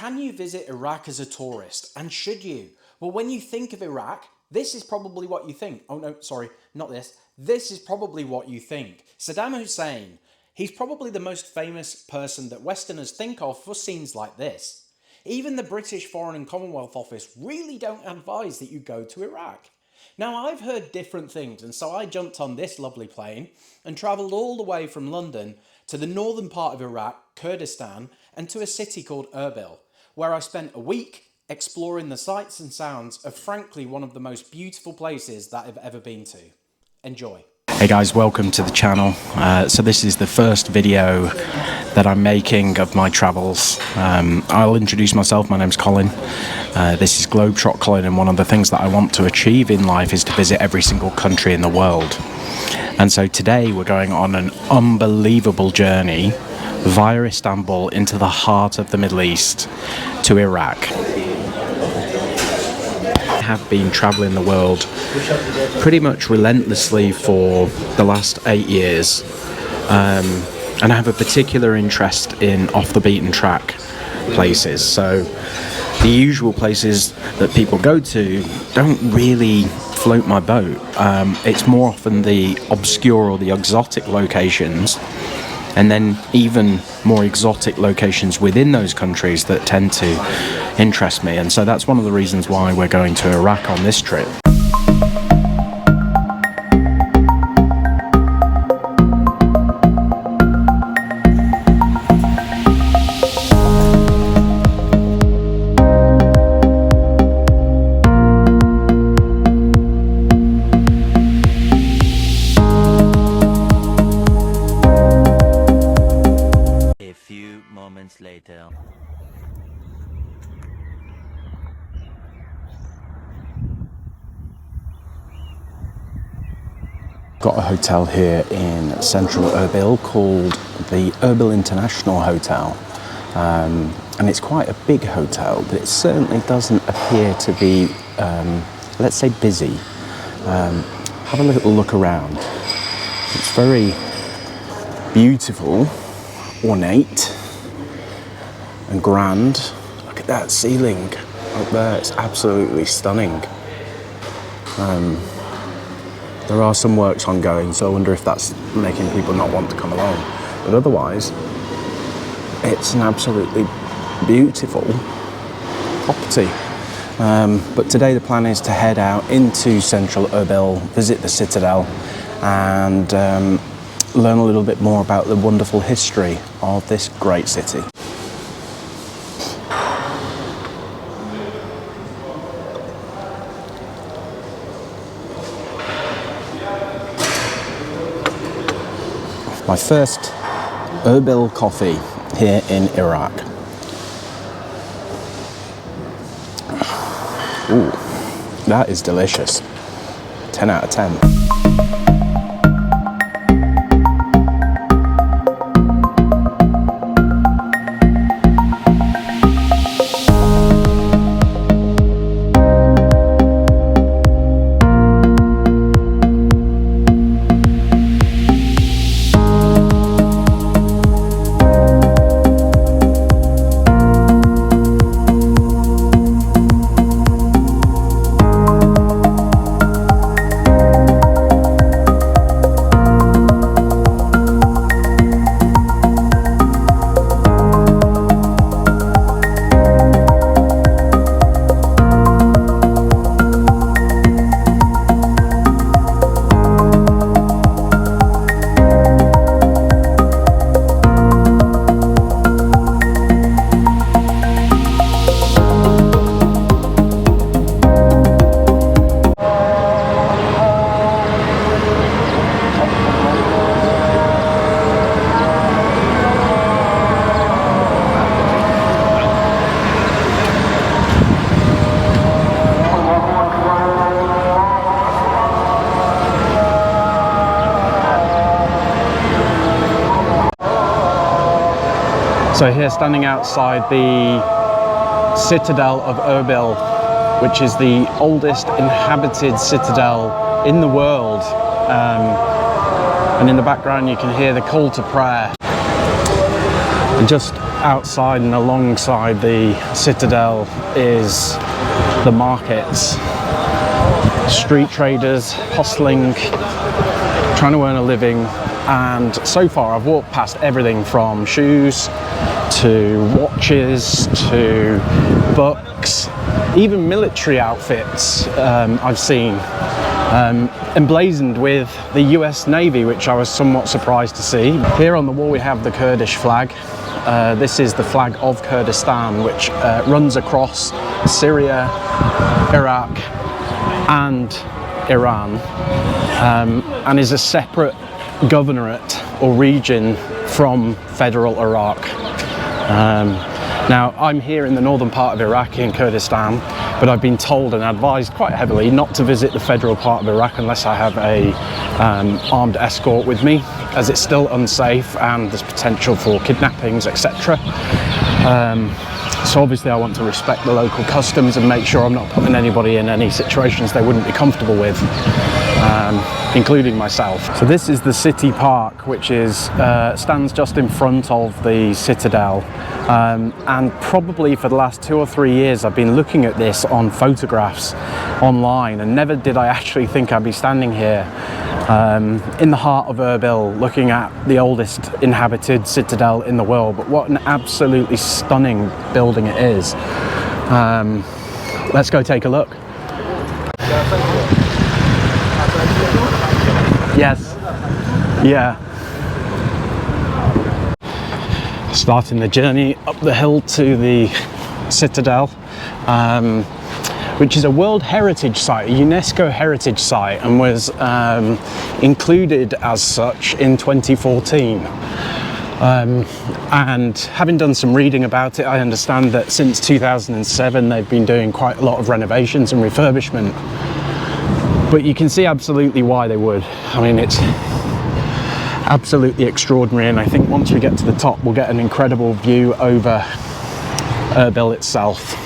Can you visit Iraq as a tourist? And should you? Well, when you think of Iraq, this is probably what you think. Oh no, sorry, not this. This is probably what you think. Saddam Hussein, he's probably the most famous person that Westerners think of for scenes like this. Even the British Foreign and Commonwealth Office really don't advise that you go to Iraq. Now, I've heard different things, and so I jumped on this lovely plane and travelled all the way from London to the northern part of Iraq, Kurdistan, and to a city called Erbil, where I spent a week exploring the sights and sounds of, frankly, one of the most beautiful places that I've ever been to. Enjoy. Hey guys, welcome to the channel. So this is the first video that I'm making of my travels. I'll introduce myself. My name's Colin. This is Globetrot Colin, and one of the things that I want to achieve in life is to visit every single country in the world. And so today we're going on an unbelievable journey via Istanbul into the heart of the Middle East to Iraq. I have been traveling the world pretty much relentlessly for the last 8 years, and I have a particular interest in off the beaten track places. So the usual places that people go to don't really float my boat. It's more often the obscure or the exotic locations, and then even more exotic locations within those countries that tend to interest me. And so that's one of the reasons why we're going to Iraq on this trip. Later. Got a hotel here in central Erbil called the Erbil International Hotel, and it's quite a big hotel, but it certainly doesn't appear to be, let's say, busy. Have a little look around. It's very beautiful, ornate and grand. Look at that ceiling up there, it's absolutely stunning. There are some works ongoing, so I wonder if that's making people not want to come along. But otherwise, it's an absolutely beautiful property. But today the plan is to head out into central Erbil, visit the citadel, and learn a little bit more about the wonderful history of this great city. My first Erbil coffee here in Iraq. Ooh, that is delicious. 10 out of 10. So here, standing outside the citadel of Erbil, which is the oldest inhabited citadel in the world. And in the background you can hear the call to prayer. And just outside and alongside the citadel is the markets. Street traders hustling, trying to earn a living, and so far I've walked past everything from shoes to watches to books, even military outfits I've seen emblazoned with the US Navy, which I was somewhat surprised to see. Here on the wall we have the Kurdish flag. This is the flag of Kurdistan, which runs across Syria, Iraq and Iran, and is a separate governorate or region from federal Iraq. Now, I'm here in the northern part of Iraq in Kurdistan, but I've been told and advised quite heavily not to visit the federal part of Iraq unless I have a armed escort with me, as it's still unsafe and there's potential for kidnappings, etc. So obviously I want to respect the local customs and make sure I'm not putting anybody in any situations they wouldn't be comfortable with, including myself. So this is the city park, which is stands just in front of the citadel, and probably for the last 2 or 3 years I've been looking at this on photographs online, and never did I actually think I'd be standing here in the heart of Erbil looking at the oldest inhabited citadel in the world. But what an absolutely stunning building it is. Let's go take a look. Yes. Yeah. Starting the journey up the hill to the citadel, which is a World Heritage Site, a UNESCO Heritage Site, and was included as such in 2014. And having done some reading about it, I understand that since 2007 they've been doing quite a lot of renovations and refurbishment. But you can see absolutely why they would. I mean, it's absolutely extraordinary, and I think once we get to the top we'll get an incredible view over Erbil itself.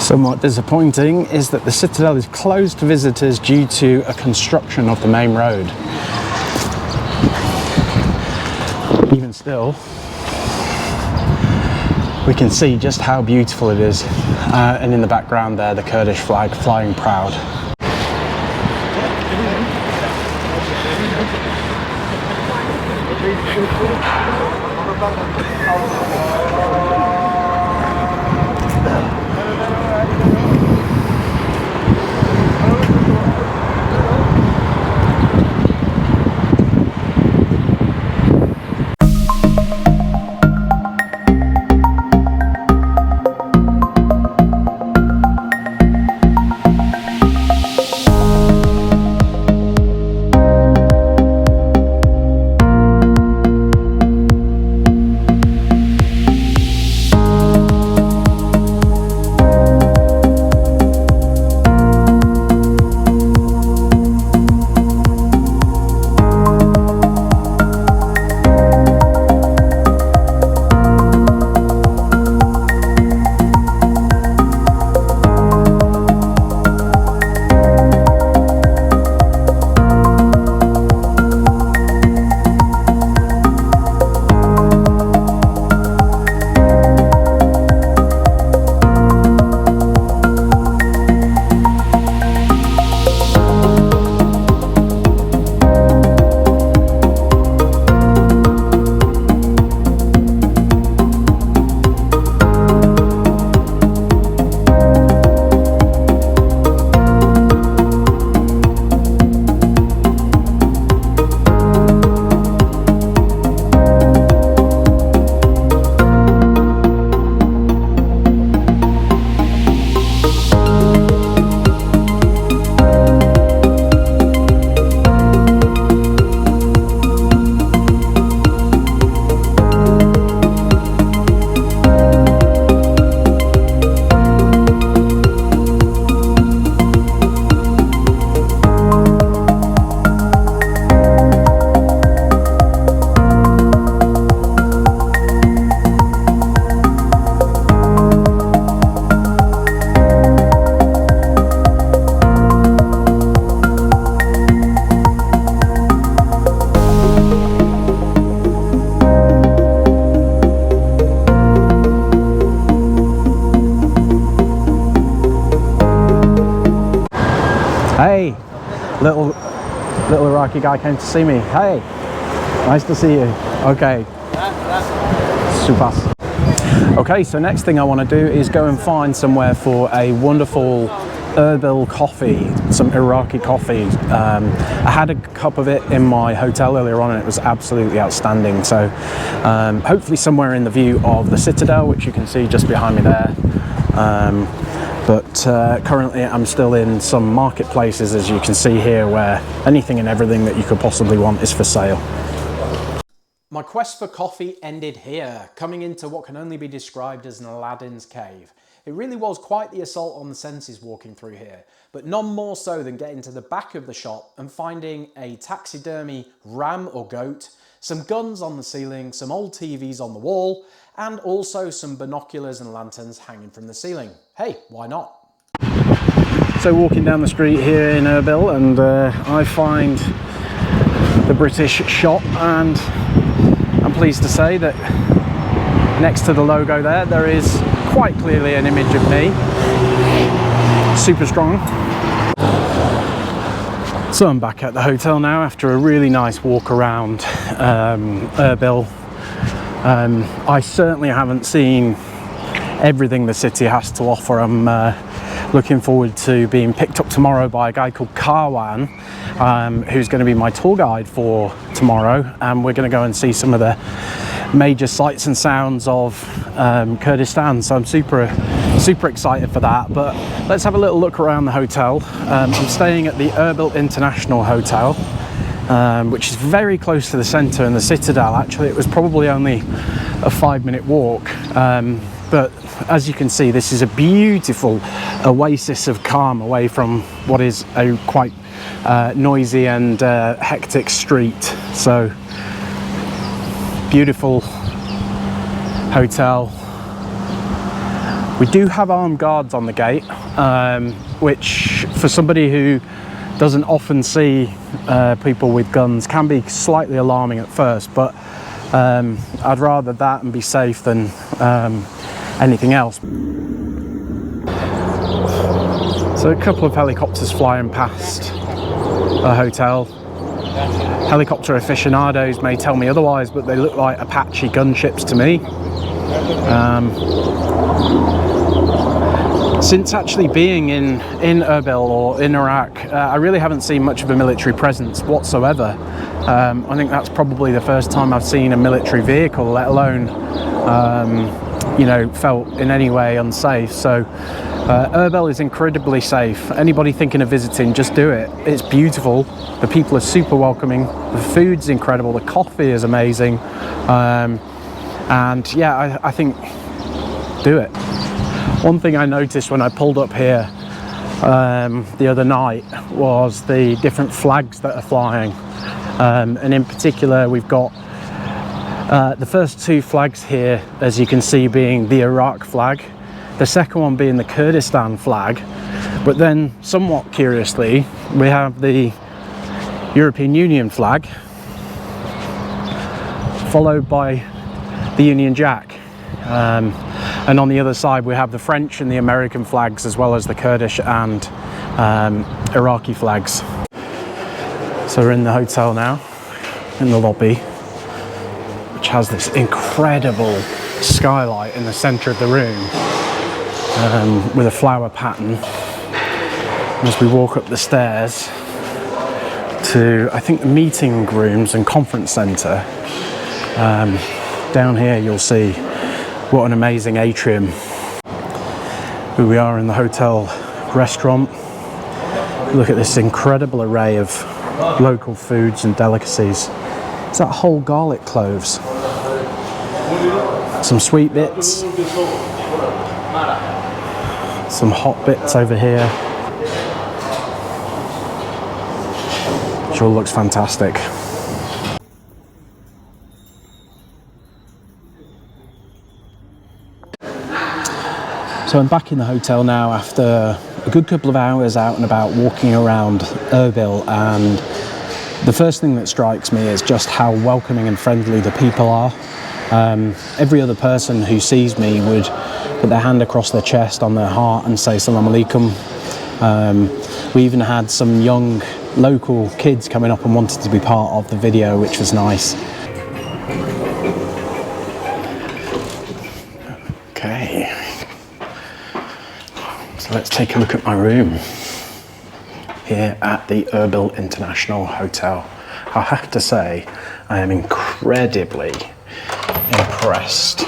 Somewhat disappointing is that the citadel is closed to visitors due to a construction of the main road. Even still, we can see just how beautiful it is, and in the background there the Kurdish flag flying proud. Iraqi guy came to see me. Hey, nice to see you. Okay. Super. Okay, so next thing I want to do is go and find somewhere for a wonderful Erbil coffee, some Iraqi coffee. I had a cup of it in my hotel earlier on and it was absolutely outstanding. So hopefully somewhere in the view of the citadel, which you can see just behind me there. But currently I'm still in some marketplaces, as you can see here, where anything and everything that you could possibly want is for sale. My quest for coffee ended here, coming into what can only be described as an Aladdin's cave. It really was quite the assault on the senses walking through here, but none more so than getting to the back of the shop and finding a taxidermy ram or goat, some guns on the ceiling, some old TVs on the wall, and also some binoculars and lanterns hanging from the ceiling. Hey, why not? So walking down the street here in Erbil, and I find the British shop, and I'm pleased to say that next to the logo there is quite clearly an image of me. Super strong. So I'm back at the hotel now after a really nice walk around Erbil. I certainly haven't seen everything the city has to offer. I'm looking forward to being picked up tomorrow by a guy called Karwan, who's going to be my tour guide for tomorrow, and we're going to go and see some of the major sights and sounds of Kurdistan. So I'm super excited for that. But let's have a little look around the hotel. I'm staying at the Erbil International Hotel, which is very close to the centre and the citadel. Actually, it was probably only a 5-minute walk, but as you can see, this is a beautiful oasis of calm away from what is a quite noisy and hectic street. So beautiful hotel. We do have armed guards on the gate, which for somebody who doesn't often see people with guns can be slightly alarming at first, but I'd rather that and be safe than anything else. So a couple of helicopters flying past the hotel. Helicopter aficionados may tell me otherwise, but they look like Apache gunships to me. Since actually being in Erbil or in Iraq, I really haven't seen much of a military presence whatsoever. I think that's probably the first time I've seen a military vehicle, let alone felt in any way unsafe. So Erbil is incredibly safe. Anybody thinking of visiting, just do it. It's beautiful. The people are super welcoming. The food's incredible. The coffee is amazing. And yeah, I think do it. One thing I noticed when I pulled up here the other night was the different flags that are flying. And in particular, we've got the first two flags here, as you can see, being the Iraq flag, the second one being the Kurdistan flag, but then somewhat curiously we have the European Union flag followed by the Union Jack, and on the other side we have the French and the American flags, as well as the Kurdish and Iraqi flags. So we're in the hotel now, in the lobby, which has this incredible skylight in the centre of the room, with a flower pattern. As we walk up the stairs to, I think, the meeting rooms and conference centre, down here you'll see what an amazing atrium. Here we are in the hotel restaurant. Look at this incredible array of local foods and delicacies. It's that whole garlic cloves. Some sweet bits. Some hot bits over here. Which all looks fantastic. So I'm back in the hotel now after a good couple of hours out and about walking around Erbil, and the first thing that strikes me is just how welcoming and friendly the people are. Every other person who sees me would put their hand across their chest on their heart and say Salam Alaikum. We even had some young local kids coming up and wanted to be part of the video, which was nice. Okay, so let's take a look at my room here at the Erbil International Hotel. I have to say, I am incredibly impressed.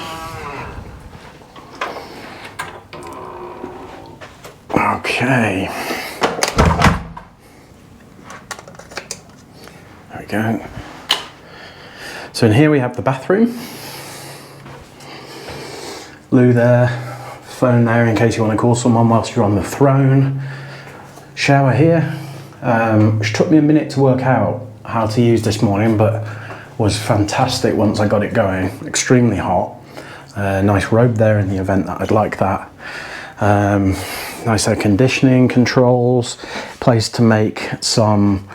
Okay. There we go. So in here we have the bathroom. Loo there, phone there in case you want to call someone whilst you're on the throne. Shower here, which took me a minute to work out how to use this morning, but was fantastic once I got it going. Extremely hot. Nice robe there in the event that I'd like that. Nice air conditioning controls. Place to make some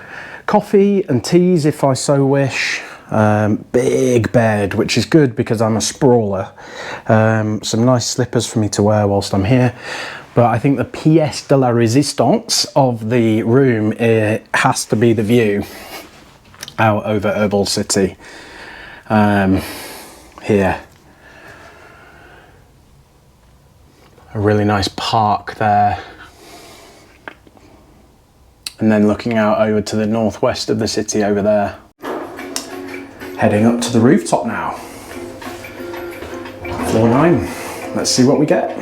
coffee and teas if I so wish. Big bed, which is good because I'm a sprawler. Some nice slippers for me to wear whilst I'm here. But I think the pièce de la résistance of the room has to be the view out over Erbil city. Here. A really nice park there. And then looking out over to the northwest of the city over there. Heading up to the rooftop now. Floor 9. Let's see what we get.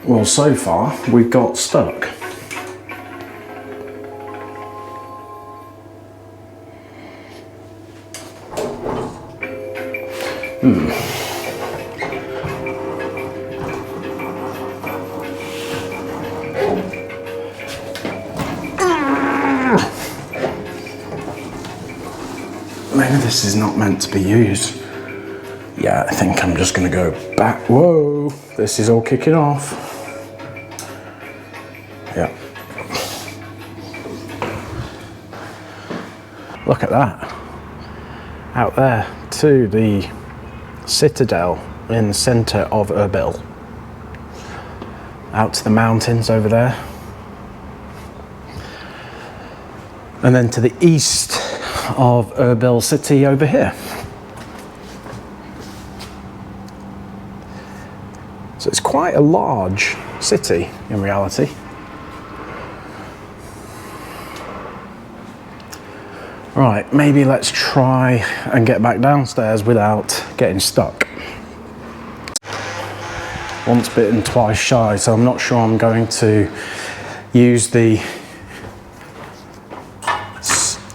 Well, so far we've got stuck. Maybe this is not meant to be used. Yeah, I think I'm just gonna go back. Whoa, this is all kicking off. Yeah. Look at that. Out there to the citadel in the centre of Erbil. Out to the mountains over there. And then to the east of Erbil city over here. So it's quite a large city in reality. Right, maybe let's try and get back downstairs without getting stuck. Once bitten, twice shy, so I'm not sure I'm going to use the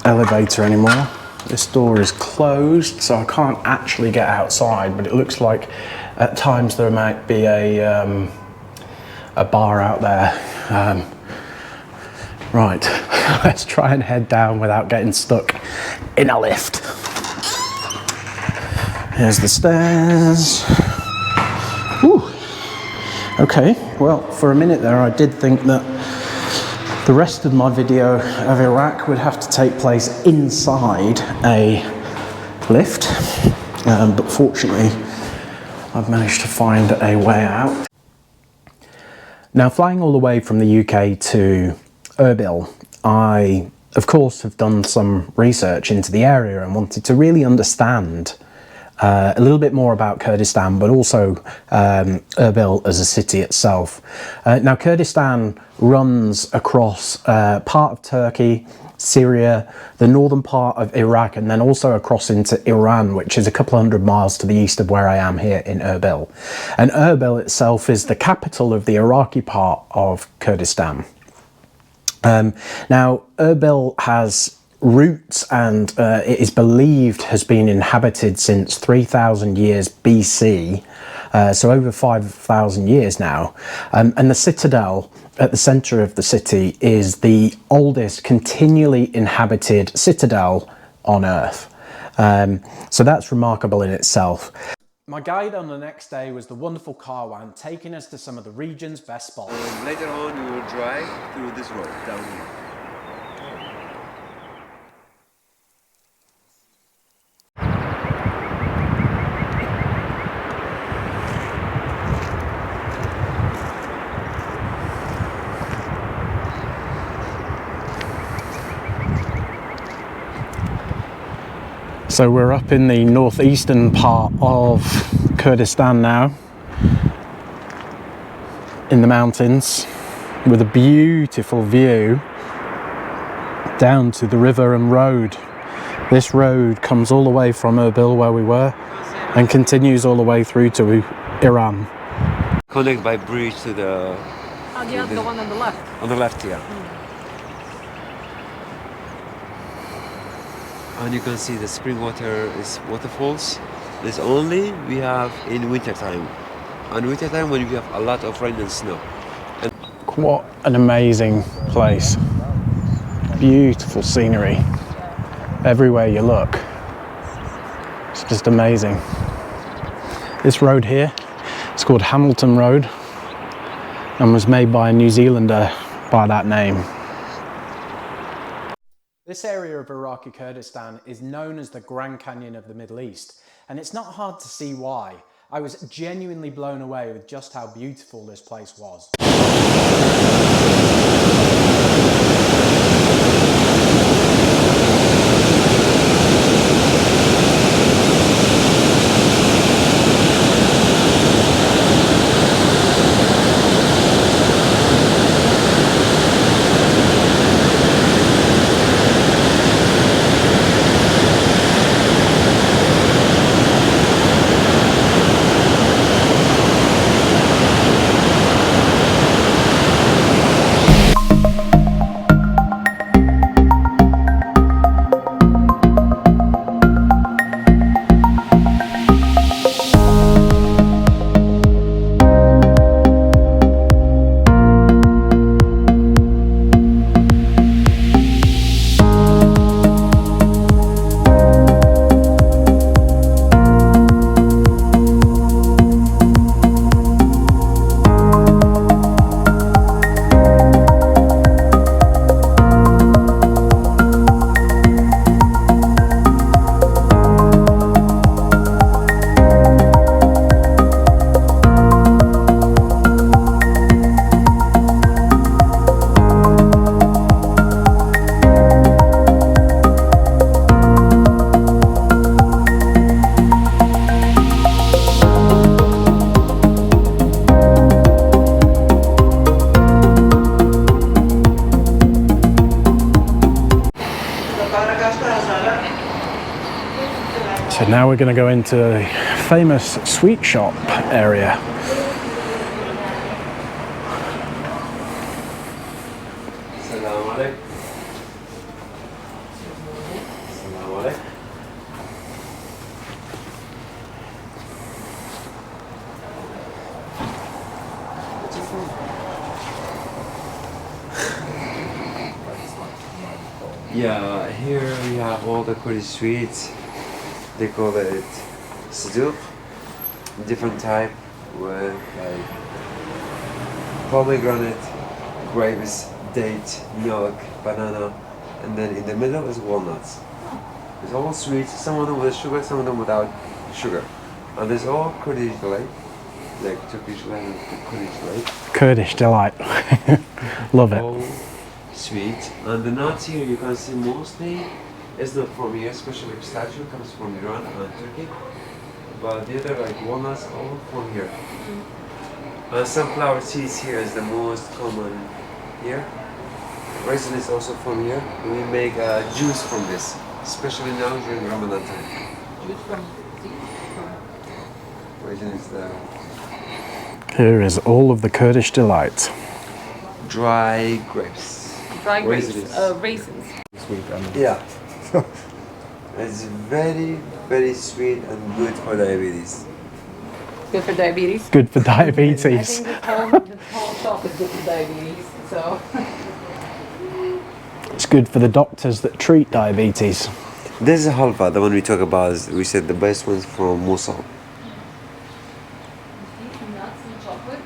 elevator anymore. This door is closed, so I can't actually get outside, but it looks like at times there might be a bar out there. Right, let's try and head down without getting stuck in a lift. Here's the stairs. Whew. Okay, well, for a minute there I did think that the rest of my video of Iraq would have to take place inside a lift, but fortunately I've managed to find a way out. Now, flying all the way from the UK to Erbil, I of course have done some research into the area and wanted to really understand a little bit more about Kurdistan, but also Erbil as a city itself. Now, Kurdistan runs across part of Turkey, Syria, the northern part of Iraq, and then also across into Iran, which is a couple hundred miles to the east of where I am here in Erbil. And Erbil itself is the capital of the Iraqi part of Kurdistan. Now, Erbil has roots and it is believed has been inhabited since 3,000 years BC, so over 5,000 years now. And the citadel at the centre of the city is the oldest continually inhabited citadel on Earth. So that's remarkable in itself. My guide on the next day was the wonderful Karwan, taking us to some of the region's best spots. Later on, we will drive through this road down here. So we're up in the northeastern part of Kurdistan now, in the mountains, with a beautiful view down to the river and road. This road comes all the way from Erbil, where we were, and continues all the way through to Iran. Connect by bridge to the... Oh, the one on the left. On the left, yeah. And you can see the spring water is waterfalls. This only we have in winter time. And winter time when we have a lot of rain and snow. And What an amazing place. Beautiful scenery everywhere you look. It's just amazing. This road here, it's called Hamilton Road and was made by a New Zealander by that name. This area of Iraqi Kurdistan is known as the Grand Canyon of the Middle East, and it's not hard to see why. I was genuinely blown away with just how beautiful this place was. So now we're going to go into a famous sweet shop area. Assalamu alaikum. Assalamu alaikum. Yeah, here we have all the Kurdish sweets. They call it saduk, different type with like pomegranate, grapes, date, milk, banana, and then in the middle is walnuts. It's all sweet, some of them with sugar, some of them without sugar. And there's all Kurdish delight, like Turkish delight and Kurdish delight. Kurdish delight. Love it. All sweet. And the nuts here you can see mostly is not from here, especially pistachio comes from Iran and Turkey. But the other like walnuts all from here. Sunflower seeds here is the most common here. Raisin is also from here. We make juice from this, especially now during Ramadan time. Juice from Raisin is the Here is all of the Kurdish delight. dry grapes. dry grapes, Raisins. raisins. Yeah. It's very, very sweet and good for diabetes. Good for diabetes. Good for I diabetes. think this whole shop is good for diabetes. So It's good for the doctors that treat diabetes. This is halva, the one we talk about. We said the best one's from Mosul. nuts and chocolate.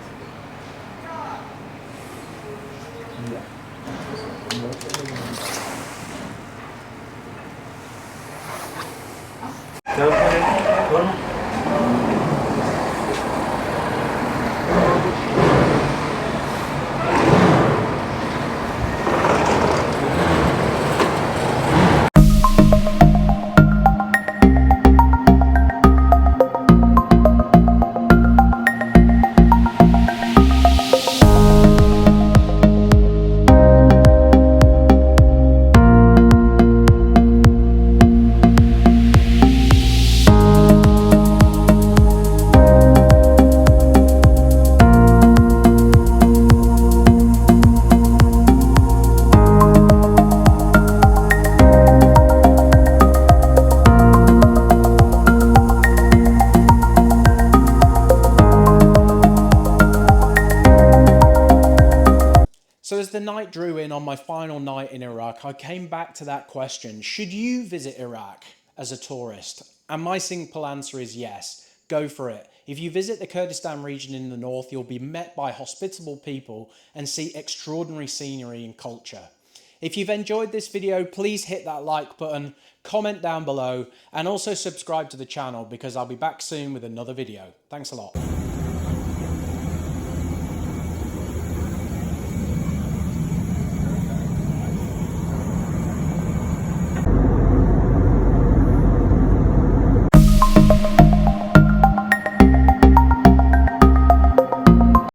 the night drew in on my final night in Iraq, I came back to that question: should you visit Iraq as a tourist? And my simple answer is yes, go for it. If you visit the Kurdistan region in the north, you'll be met by hospitable people and see extraordinary scenery and culture. If you've enjoyed this video, please hit that like button, comment down below, and also subscribe to the channel because I'll be back soon with another video. Thanks a lot.